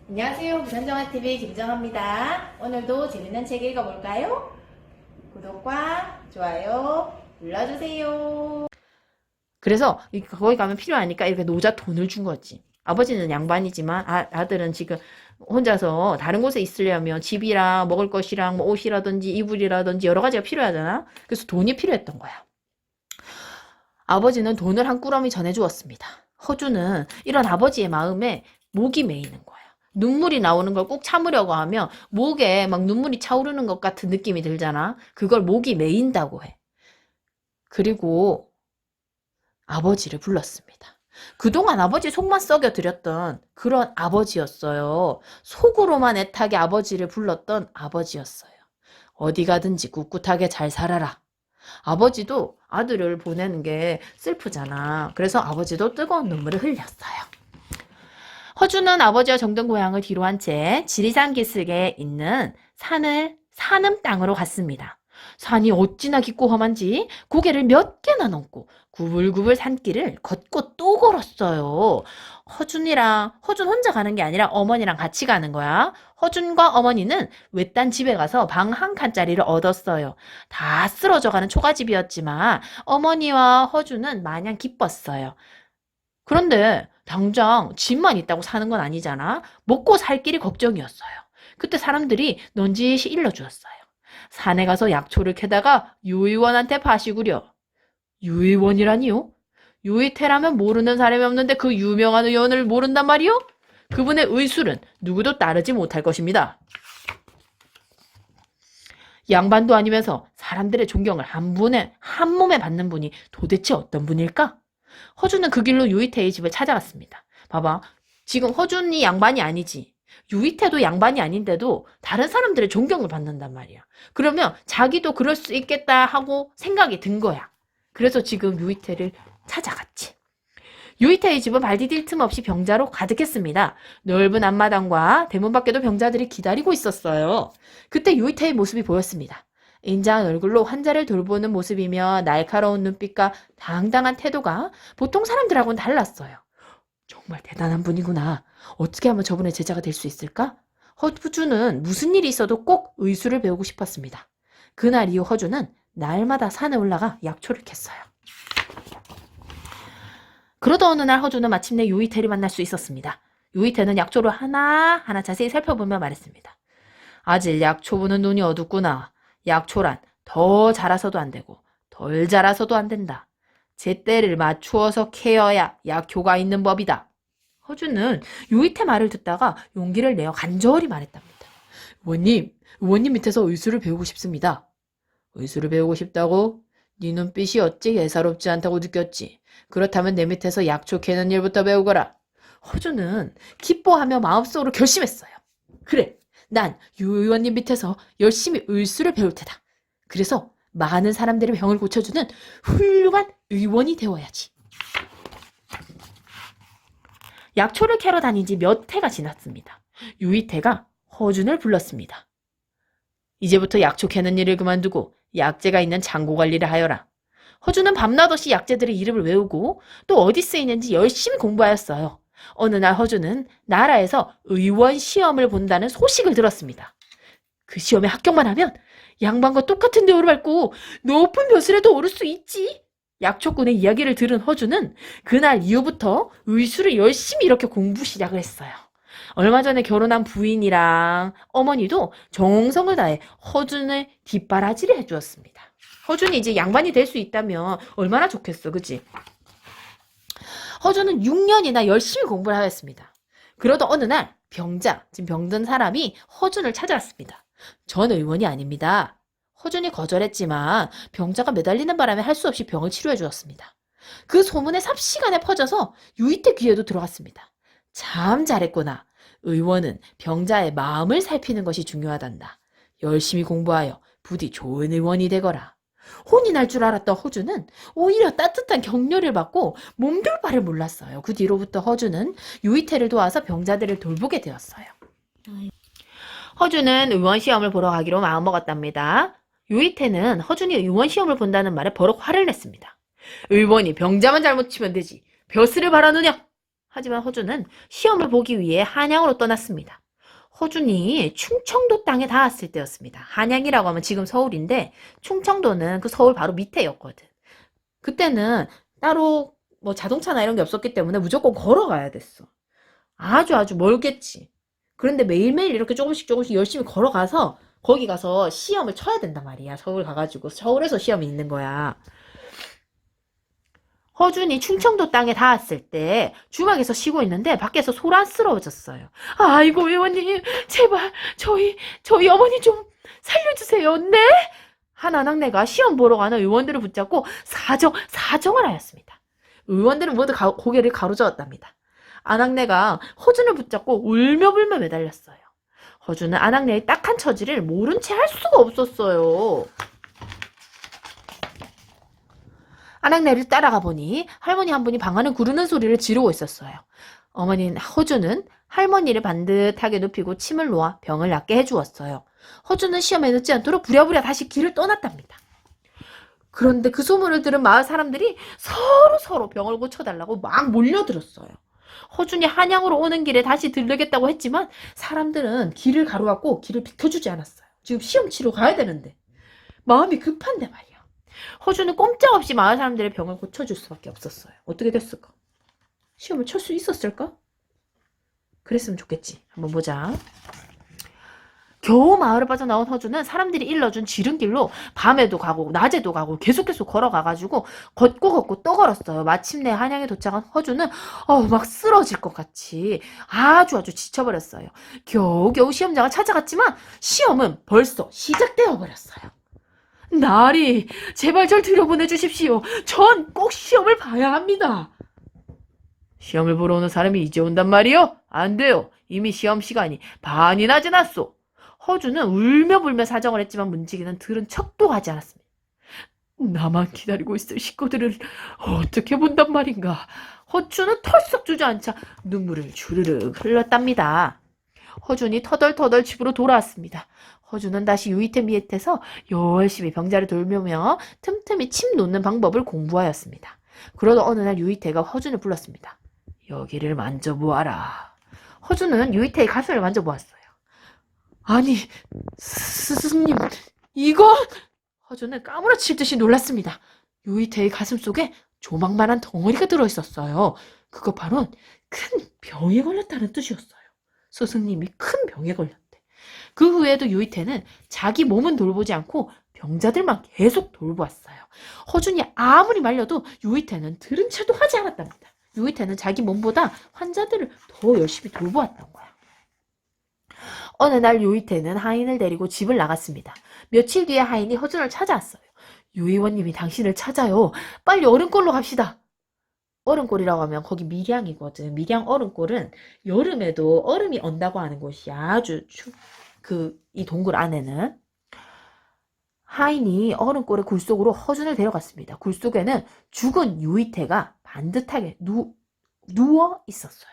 안녕하세요. 부산정아TV 김정아입니다. 오늘도 재밌는 책 읽어볼까요? 구독과 좋아요 눌러주세요. 그래서 거기 가면 필요하니까 이렇게 노자 돈을 준 거지. 아버지는 양반이지만 아들은 지금 혼자서 다른 곳에 있으려면 집이랑 먹을 것이랑 뭐 옷이라든지 이불이라든지 여러 가지가 필요하잖아. 그래서 돈이 필요했던 거야. 아버지는 돈을 한 꾸러미 전해주었습니다. 허주는 이런 아버지의 마음에 목이 메이는 거야. 눈물이 나오는 걸 꼭 참으려고 하면 목에 막 눈물이 차오르는 것 같은 느낌이 들잖아. 그걸 목이 메인다고 해. 그리고 아버지를 불렀습니다. 그동안 아버지 속만 썩여드렸던 그런 아버지였어요. 속으로만 애타게 아버지를 불렀던 아버지였어요. 어디 가든지 꿋꿋하게 잘 살아라. 아버지도 아들을 보내는 게 슬프잖아. 그래서 아버지도 뜨거운 눈물을 흘렸어요. 허주는 아버지와 정든 고향을 뒤로 한 채 지리산 기슭에 있는 산음 땅으로 갔습니다. 산이 어찌나 깊고 험한지 고개를 몇 개나 넘고 구불구불 산길을 걷고 또 걸었어요. 허준 혼자 가는 게 아니라 어머니랑 같이 가는 거야. 허준과 어머니는 외딴 집에 가서 방 한 칸짜리를 얻었어요. 다 쓰러져가는 초가집이었지만 어머니와 허준은 마냥 기뻤어요. 그런데 당장 집만 있다고 사는 건 아니잖아. 먹고 살 길이 걱정이었어요. 그때 사람들이 넌지시 일러주었어요. 산에 가서 약초를 캐다가 유의원한테 파시구려. 유의원이라니요? 유의태라면 모르는 사람이 없는데 그 유명한 의원을 모른단 말이요? 그분의 의술은 누구도 따르지 못할 것입니다. 양반도 아니면서 사람들의 존경을 한 몸에 받는 분이 도대체 어떤 분일까? 허준은 그 길로 유이태의 집을 찾아갔습니다. 봐봐. 지금 허준이 양반이 아니지. 유이태도 양반이 아닌데도 다른 사람들의 존경을 받는단 말이야. 그러면 자기도 그럴 수 있겠다 하고 생각이 든 거야. 그래서 지금 유이태를 찾아갔지. 유이태의 집은 발 디딜 틈 없이 병자로 가득했습니다. 넓은 앞마당과 대문 밖에도 병자들이 기다리고 있었어요. 그때 유이태의 모습이 보였습니다. 인자한 얼굴로 환자를 돌보는 모습이며 날카로운 눈빛과 당당한 태도가 보통 사람들하고는 달랐어요. 정말 대단한 분이구나. 어떻게 하면 저분의 제자가 될 수 있을까? 허주는 무슨 일이 있어도 꼭 의술을 배우고 싶었습니다. 그날 이후 허주는 날마다 산에 올라가 약초를 캤어요. 그러던 어느 날 허주는 마침내 유이태를 만날 수 있었습니다. 유이태는 약초를 하나하나 자세히 살펴보며 말했습니다. 아직 약초 보는 눈이 어둡구나. 약초란 더 자라서도 안 되고 덜 자라서도 안 된다. 제때를 맞추어서 캐어야 약효가 있는 법이다. 허주는 유이태 말을 듣다가 용기를 내어 간절히 말했답니다. 의원님 밑에서 의술을 배우고 싶습니다. 의술을 배우고 싶다고? 네 눈빛이 어찌 예사롭지 않다고 느꼈지. 그렇다면 내 밑에서 약초 캐는 일부터 배우거라. 허주는 기뻐하며 마음속으로 결심했어요. 그래, 난 유 의원님 밑에서 열심히 의술을 배울 테다. 그래서 많은 사람들의 병을 고쳐주는 훌륭한 의원이 되어야지. 약초를 캐러 다닌 지 몇 해가 지났습니다. 유이태가 허준을 불렀습니다. 이제부터 약초 캐는 일을 그만두고 약재가 있는 창고 관리를 하여라. 허준은 밤낮 없이 약재들의 이름을 외우고 또 어디 쓰이는지 열심히 공부하였어요. 어느 날 허준은 나라에서 의원 시험을 본다는 소식을 들었습니다. 그 시험에 합격만 하면 양반과 똑같은 대우를 받고 높은 벼슬에도 오를 수 있지. 약초꾼의 이야기를 들은 허준은 그날 이후부터 의술을 열심히 이렇게 공부 시작을 했어요. 얼마 전에 결혼한 부인이랑 어머니도 정성을 다해 허준을 뒷바라지를 해주었습니다. 허준이 이제 양반이 될 수 있다면 얼마나 좋겠어, 그치? 허준은 6년이나 열심히 공부를 하였습니다. 그러던 어느 날 지금 병든 사람이 허준을 찾아왔습니다. 전 의원이 아닙니다. 허준이 거절했지만 병자가 매달리는 바람에 할 수 없이 병을 치료해 주었습니다. 그 소문에 삽시간에 퍼져서 유이태 귀에도 들어갔습니다. 참 잘했구나. 의원은 병자의 마음을 살피는 것이 중요하단다. 열심히 공부하여 부디 좋은 의원이 되거라. 혼이 날 줄 알았던 허주는 오히려 따뜻한 격려를 받고 몸둘 바를 몰랐어요. 그 뒤로부터 허주는 유이태를 도와서 병자들을 돌보게 되었어요. 허주는 의원 시험을 보러 가기로 마음먹었답니다. 유이태는 허준이 의원 시험을 본다는 말에 버럭 화를 냈습니다. 의원이 병자만 잘못 치면 되지 벼슬을 바라느냐? 하지만 허준은 시험을 보기 위해 한양으로 떠났습니다. 허준이 충청도 땅에 닿았을 때였습니다. 한양이라고 하면 지금 서울인데 충청도는 그 서울 바로 밑에였거든. 그때는 따로 뭐 자동차나 이런 게 없었기 때문에 무조건 걸어가야 됐어. 아주 멀겠지. 그런데 매일매일 이렇게 조금씩 열심히 걸어가서 거기 가서 시험을 쳐야 된단 말이야. 서울 가가지고 서울에서 시험이 있는 거야. 허준이 충청도 땅에 닿았을 때 주막에서 쉬고 있는데 밖에서 소란스러워졌어요. 아이고 의원님 제발 저희 어머니 좀 살려주세요. 네? 한 아낙네가 시험 보러 가는 의원들을 붙잡고 사정을 하였습니다. 의원들은 모두 고개를 가로저었답니다. 아낙네가 허준을 붙잡고 울며불며 매달렸어요. 허준은 아낙네의 딱한 처지를 모른 채 할 수가 없었어요. 아낙네를 따라가 보니 할머니 한 분이 방 안을 구르는 소리를 지르고 있었어요. 어머니는 허준은 할머니를 반듯하게 눕히고 침을 놓아 병을 낫게 해주었어요. 허준은 시험에 늦지 않도록 부랴부랴 다시 길을 떠났답니다. 그런데 그 소문을 들은 마을 사람들이 서로 병을 고쳐달라고 막 몰려들었어요. 허준이 한양으로 오는 길에 다시 들르겠다고 했지만 사람들은 길을 가로막고 길을 비켜주지 않았어요. 지금 시험 치러 가야 되는데 마음이 급한데 말이야. 허준은 꼼짝없이 마을 사람들의 병을 고쳐줄 수밖에 없었어요. 어떻게 됐을까? 시험을 칠 수 있었을까? 그랬으면 좋겠지. 한번 보자. 겨우 마을을 빠져나온 허준은 사람들이 일러준 지름길로 밤에도 가고 낮에도 가고 계속 걸어가가지고 걷고 또 걸었어요. 마침내 한양에 도착한 허준은 막 쓰러질 것 같이 아주 지쳐버렸어요. 겨우겨우 시험장을 찾아갔지만 시험은 벌써 시작되어 버렸어요. 나리, 제발 절 들여보내주십시오. 전 꼭 시험을 봐야 합니다. 시험을 보러 오는 사람이 이제 온단 말이요? 안 돼요. 이미 시험 시간이 반이나 지났소. 허준은 울며불며 사정을 했지만 문지기는 들은 척도 하지 않았습니다. 나만 기다리고 있을 식구들을 어떻게 본단 말인가. 허준은 털썩 주저앉아 눈물을 주르륵 흘렸답니다. 허준이 터덜터덜 집으로 돌아왔습니다. 허준은 다시 유이태 밑에서 열심히 병자를 돌보며 틈틈이 침 놓는 방법을 공부하였습니다. 그러다 어느 날 유이태가 허준을 불렀습니다. 여기를 만져보아라. 허준은 유이태의 가슴을 만져보았어요. 아니, 스승님, 이건... 허준은 까무러칠 듯이 놀랐습니다. 유이태의 가슴 속에 조망만한 덩어리가 들어있었어요. 그거 바로 큰 병에 걸렸다는 뜻이었어요. 스승님이 큰 병에 걸렸대. 그 후에도 유이태는 자기 몸은 돌보지 않고 병자들만 계속 돌보았어요. 허준이 아무리 말려도 유이태는 들은 채도 하지 않았답니다. 유이태는 자기 몸보다 환자들을 더 열심히 돌보았던 거야. 어느 날 유이태는 하인을 데리고 집을 나갔습니다. 며칠 뒤에 하인이 허준을 찾아왔어요. 유 의원님이 당신을 찾아요. 빨리 얼음골로 갑시다. 얼음골이라고 하면 거기 밀양이거든. 밀양 얼음골은 여름에도 얼음이 언다고 하는 곳이야. 아주 이 동굴 안에는. 하인이 얼음골의 굴속으로 허준을 데려갔습니다. 굴속에는 죽은 유이태가 반듯하게 누워 있었어요.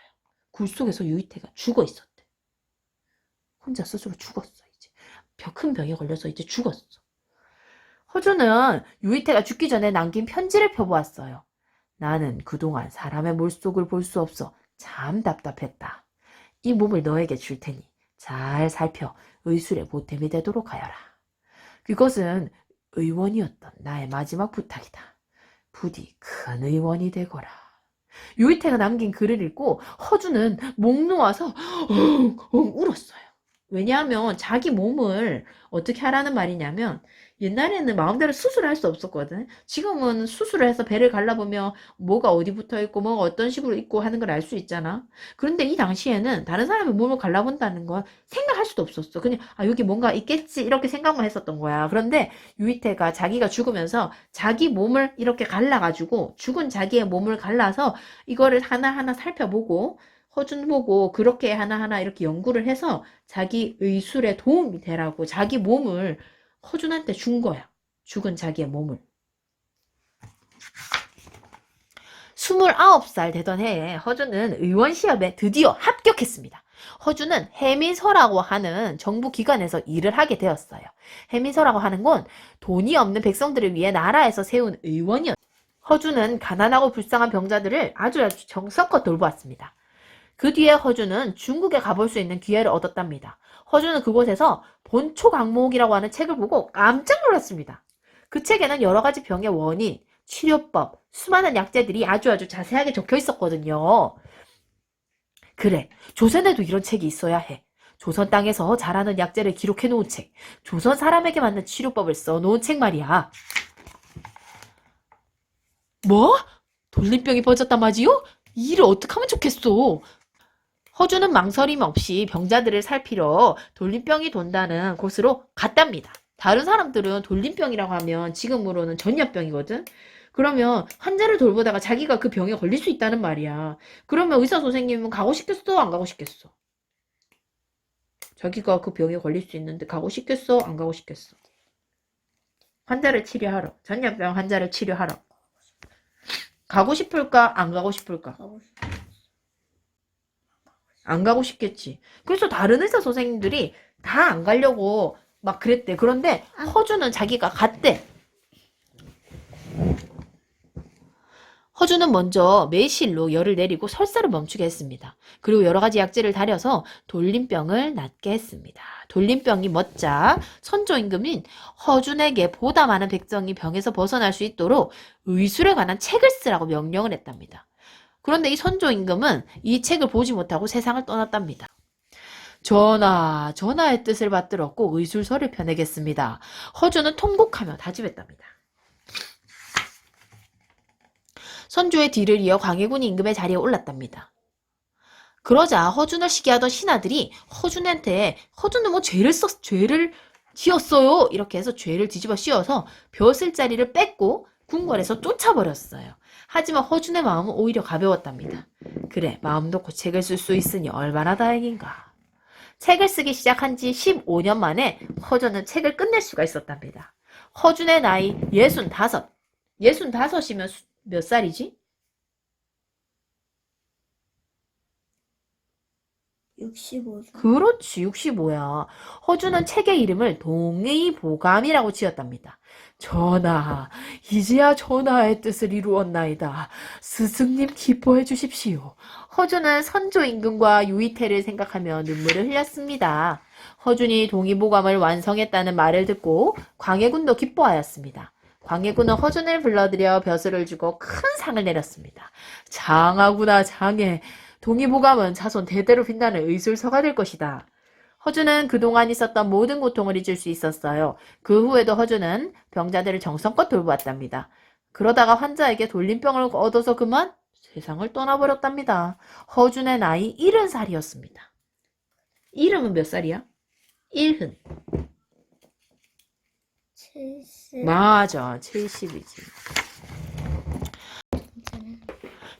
굴속에서 유이태가 죽어 있었대. 혼자 스스로 죽었어. 이제 큰 병에 걸려서 이제 죽었어. 허준은 유이태가 죽기 전에 남긴 편지를 펴보았어요. 나는 그동안 사람의 물속을 볼 수 없어 참 답답했다. 이 몸을 너에게 줄 테니 잘 살펴 의술의 보탬이 되도록 하여라. 그것은 의원이었던 나의 마지막 부탁이다. 부디 큰 의원이 되거라. 유이태가 남긴 글을 읽고 허준은 목 놓아서 울었어요. 왜냐하면 자기 몸을 어떻게 하라는 말이냐면 옛날에는 마음대로 수술을 할 수 없었거든. 지금은 수술을 해서 배를 갈라보면 뭐가 어디 붙어 있고 뭐가 어떤 식으로 있고 하는 걸 알 수 있잖아. 그런데 이 당시에는 다른 사람의 몸을 갈라본다는 건 생각할 수도 없었어. 그냥 여기 뭔가 있겠지 이렇게 생각만 했었던 거야. 그런데 유이태가 자기가 죽으면서 자기 몸을 이렇게 갈라가지고 죽은 자기의 몸을 갈라서 이거를 하나하나 살펴보고 허준 보고 그렇게 하나하나 이렇게 연구를 해서 자기 의술에 도움이 되라고 자기 몸을 허준한테 준 거야. 죽은 자기의 몸을. 29살 되던 해에 허준은 의원 시험에 드디어 합격했습니다. 허준은 해민서라고 하는 정부 기관에서 일을 하게 되었어요. 해민서라고 하는 건 돈이 없는 백성들을 위해 나라에서 세운 의원이었어요. 허준은 가난하고 불쌍한 병자들을 아주 정성껏 돌보았습니다. 그 뒤에 허준은 중국에 가볼 수 있는 기회를 얻었답니다. 허준은 그곳에서 본초강목이라고 하는 책을 보고 깜짝 놀랐습니다. 그 책에는 여러 가지 병의 원인, 치료법, 수많은 약재들이 아주 자세하게 적혀 있었거든요. 그래, 조선에도 이런 책이 있어야 해. 조선 땅에서 자라는 약재를 기록해 놓은 책, 조선 사람에게 맞는 치료법을 써놓은 책 말이야. 뭐? 돌림병이 퍼졌단 말이요? 이 일을 어떻게 하면 좋겠어? 허준은 망설임 없이 병자들을 살피러 돌림병이 돈다는 곳으로 갔답니다. 다른 사람들은 돌림병이라고 하면 지금으로는 전염병이거든? 그러면 환자를 돌보다가 자기가 그 병에 걸릴 수 있다는 말이야. 그러면 의사 선생님은 가고 싶겠어? 안 가고 싶겠어? 자기가 그 병에 걸릴 수 있는데 가고 싶겠어? 안 가고 싶겠어? 환자를 치료하러. 전염병 환자를 치료하러. 가고 싶을까? 안 가고 싶을까? 안 가고 싶겠지. 그래서 다른 의사 선생님들이 다 안 가려고 막 그랬대. 그런데 허준은 자기가 갔대. 허준은 먼저 매실로 열을 내리고 설사를 멈추게 했습니다. 그리고 여러 가지 약재를 달여서 돌림병을 낫게 했습니다. 돌림병이 멎자 선조 임금인 허준에게 보다 많은 백성이 병에서 벗어날 수 있도록 의술에 관한 책을 쓰라고 명령을 했답니다. 그런데 이 선조 임금은 이 책을 보지 못하고 세상을 떠났답니다. 전하의 뜻을 받들어 꼭 의술서를 펴내겠습니다. 허준은 통곡하며 다짐했답니다. 선조의 뒤를 이어 광해군이 임금의 자리에 올랐답니다. 그러자 허준을 시기하던 신하들이 허준은 뭐 죄를 지었어요. 이렇게 해서 죄를 뒤집어 씌워서 벼슬 자리를 뺏고 궁궐에서 쫓아버렸어요. 하지만 허준의 마음은 오히려 가벼웠답니다. 그래, 마음 놓고 책을 쓸 수 있으니 얼마나 다행인가. 책을 쓰기 시작한 지 15년 만에 허준은 책을 끝낼 수가 있었답니다. 허준의 나이 65. 65이면 몇 살이지? 65세. 그렇지, 65야. 허준은 책의 이름을 동의보감이라고 지었답니다. 전하, 이제야 전하의 뜻을 이루었나이다. 스승님 기뻐해 주십시오. 허준은 선조 임금과 유이태를 생각하며 눈물을 흘렸습니다. 허준이 동의보감을 완성했다는 말을 듣고 광해군도 기뻐하였습니다. 광해군은 허준을 불러들여 벼슬을 주고 큰 상을 내렸습니다. 장하구나, 장해. 동의보감은 자손 대대로 빛나는 의술서가 될 것이다. 허준은 그동안 있었던 모든 고통을 잊을 수 있었어요. 그 후에도 허준은 병자들을 정성껏 돌보았답니다. 그러다가 환자에게 돌림병을 얻어서 그만 세상을 떠나버렸답니다. 허준의 나이 70살이었습니다. 이름은 몇 살이야? 일흔. 70. 맞아, 70이지.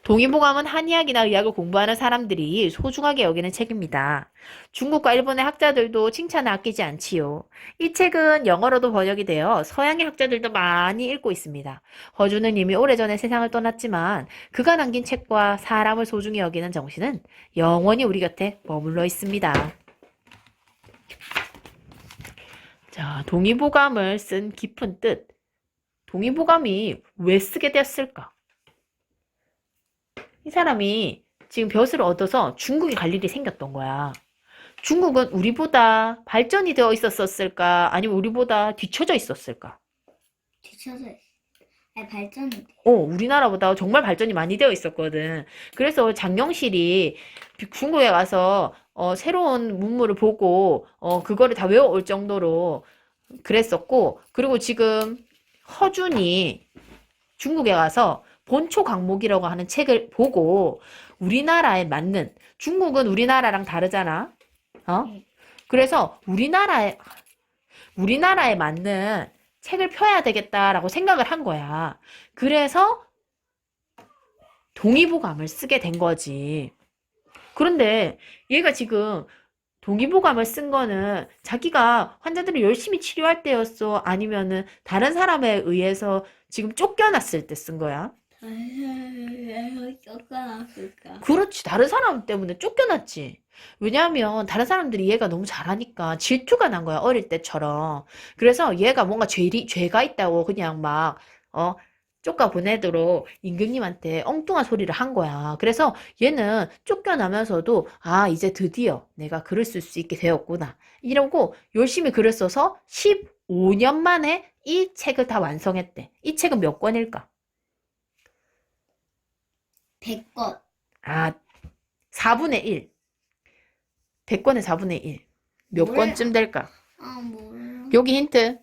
동의보감은 한의학이나 의학을 공부하는 사람들이 소중하게 여기는 책입니다. 중국과 일본의 학자들도 칭찬을 아끼지 않지요. 이 책은 영어로도 번역이 되어 서양의 학자들도 많이 읽고 있습니다. 허준은 이미 오래전에 세상을 떠났지만 그가 남긴 책과 사람을 소중히 여기는 정신은 영원히 우리 곁에 머물러 있습니다. 자, 동의보감을 쓴 깊은 뜻. 동의보감이 왜 쓰게 되었을까? 이 사람이 지금 벼슬을 얻어서 중국에 갈 일이 생겼던 거야. 중국은 우리보다 발전이 되어 있었을까? 아니면 우리보다 뒤처져 있었을까? 뒤쳐져 있어. 아니, 발전이 돼. 우리나라보다 정말 발전이 많이 되어 있었거든. 그래서 장영실이 중국에 가서 새로운 문물을 보고 그거를 다 외워올 정도로 그랬었고, 그리고 지금 허준이 중국에 가서 본초강목이라고 하는 책을 보고 우리나라에 맞는, 중국은 우리나라랑 다르잖아. 그래서 우리나라에 맞는 책을 펴야 되겠다라고 생각을 한 거야. 그래서 동의보감을 쓰게 된 거지. 그런데 얘가 지금 동의보감을 쓴 거는 자기가 환자들을 열심히 치료할 때였어? 아니면은 다른 사람에 의해서 지금 쫓겨났을 때 쓴 거야? 왜 쫓겨났을까? 그렇지. 다른 사람 때문에 쫓겨났지. 왜냐하면 다른 사람들이 얘가 너무 잘하니까 질투가 난 거야. 어릴 때처럼. 그래서 얘가 뭔가 죄가 있다고 그냥 막 쫓아 보내도록 임금님한테 엉뚱한 소리를 한 거야. 그래서 얘는 쫓겨나면서도 아, 이제 드디어 내가 글을 쓸 수 있게 되었구나. 이러고 열심히 글을 써서 15년 만에 이 책을 다 완성했대. 이 책은 몇 권일까? 100권. 아, 4분의 1. 100권의 4분의 1. 몇 몰라. 권쯤 될까? 아, 몰라. 여기 힌트.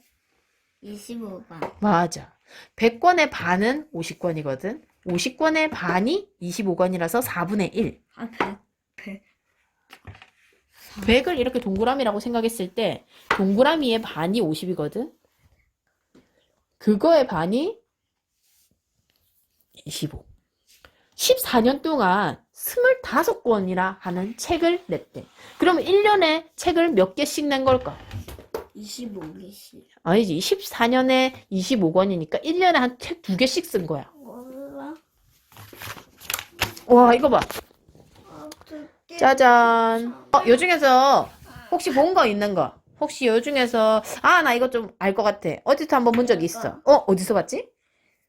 25권. 맞아. 100권의 반은 50권이거든. 50권의 반이 25권이라서 4분의 1. 아, 100. 100을 이렇게 동그라미라고 생각했을 때 동그라미의 반이 50이거든. 그거의 반이 25. 14년 동안 25권이라 하는 책을 냈대. 그러면 1년에 책을 몇 개씩 낸 걸까? 25개씩. 아니지. 14년에 25권이니까 1년에 한 책 2개씩 쓴 거야. 몰라. 와, 이거 봐. 어떻게. 짜잔. 요 중에서 혹시 본 거 있는 거? 혹시 요 중에서 아, 나 이거 좀 알 것 같아. 어디서 한번 본 적 있어? 어디서 봤지?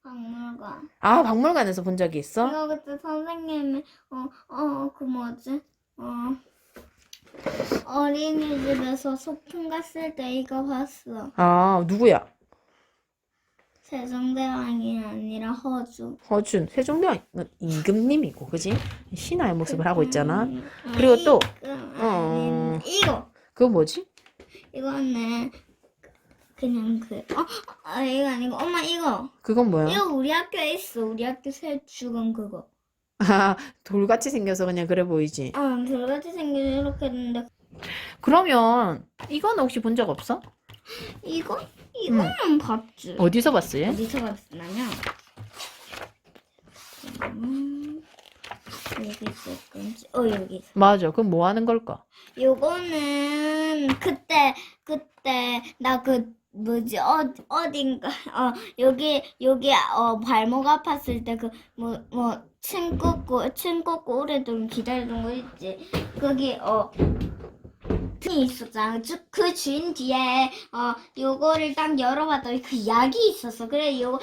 박물관. 아, 박물관에서 본 적이 있어? 이거 그때 선생님이, 그 뭐지? 어린이집에서 소풍 갔을 때 이거 봤어. 아, 누구야? 세종대왕이 아니라 허주. 허준. 세종대왕은 임금님이고, 그지? 신하의 모습을 하고 있잖아. 그리고 또, 이거. 그거 뭐지? 이거는 그냥 이거 아니고 엄마 이거. 그건 뭐야? 이거 우리 학교에 있어. 우리 학교 새 죽은 그거. 아, 돌같이 생겨서 그냥 그래 보이지. 돌같이 생긴 이렇게 했는데 그러면 이거는 혹시 본 적 없어? 이거는 봤지. 어디서 봤어, 얘? 어디서 봤냐면 여기 있었던지 여기 있어. 맞아. 그럼 뭐 하는 걸까? 요거는 그때 나 뭐지 어딘가 여기 발목 아팠을 때 그 침 꽂고 오래도록 기다리던 거 있지. 거기 이 있었잖아. 그 주인 뒤에 요거를 딱 열어봤더니 그 약이 있었어. 그래 요거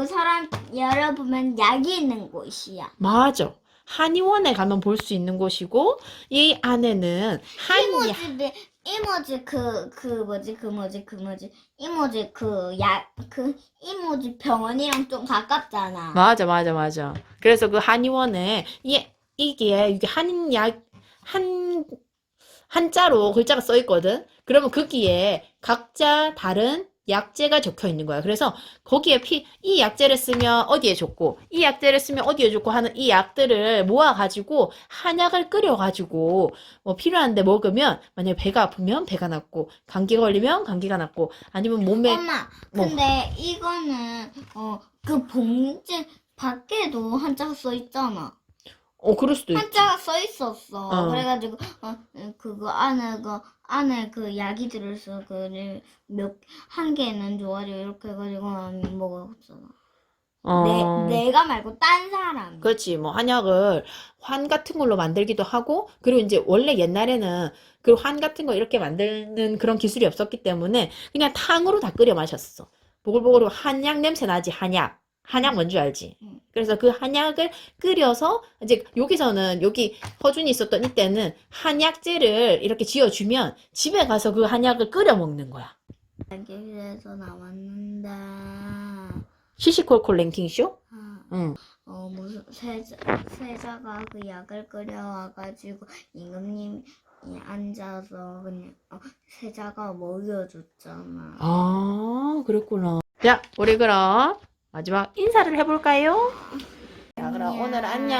사람 열어보면 약이 있는 곳이야. 맞아. 한의원에 가면 볼 수 있는 곳이고, 이 안에는 이모지 이모지 병원이랑 좀 가깝잖아. 맞아. 그래서 그 한의원에 이게 한자로 글자가 써 있거든. 그러면 거기에 각자 다른 약재가 적혀 있는 거야. 그래서 거기에 이 약재를 쓰면 어디에 좋고, 이 약재를 쓰면 어디에 좋고 하는 이 약들을 모아가지고 한약을 끓여가지고 필요한데 먹으면 만약에 배가 아프면 배가 낫고, 감기 걸리면 감기가 낫고, 아니면 몸에 엄마, 근데 이거는 그 봉지 밖에도 한자가 써 있잖아. 그럴 수도 있지. 한자가 써 있었어. 어. 그래가지고 그거 안에 그 약이 들어있어. 그를 한 개는 좋아져 이렇게 해가지고 먹었잖아. 내가 말고 딴 사람. 그렇지. 뭐 한약을 환 같은 걸로 만들기도 하고, 그리고 이제 원래 옛날에는 그 환 같은 거 이렇게 만드는 그런 기술이 없었기 때문에 그냥 탕으로 다 끓여 마셨어. 보글보글 한약 냄새 나지. 한약 뭔지 알지? 응. 그래서 그 한약을 끓여서 이제 여기 허준이 있었던 이때는 한약재를 이렇게 지어주면 집에 가서 그 한약을 끓여 먹는 거야. 여기에서 나왔는데 시시콜콜 랭킹쇼? 응. 무슨 세자가 그 약을 끓여와가지고 임금님이 앉아서 그냥 세자가 먹여줬잖아. 아, 그랬구나. 자, 우리 그럼 마지막 인사를 해볼까요? 자, 그럼 오늘 안녕.